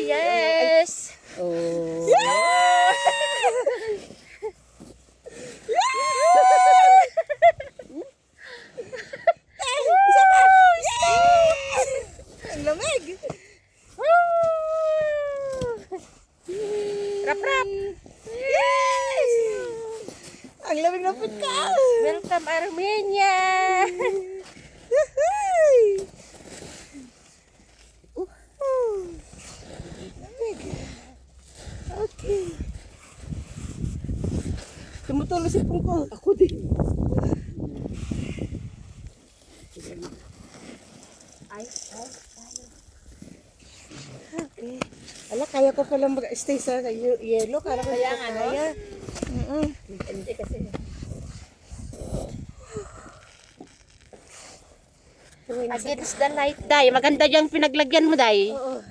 Yes! Oh. Ang lamig! Rap-rap! Yes! Ang lamig ng putka! Welcome, Armenia! Lamig. Okay. Tumutulo si Pungko. Ako din. Okay. Ala, kaya ko palang mag-stay sa yellow. Kaya nga, no? Hindi kasi. Against the light, Day. Maganda dyan pinaglagyan mo, Day. Oo.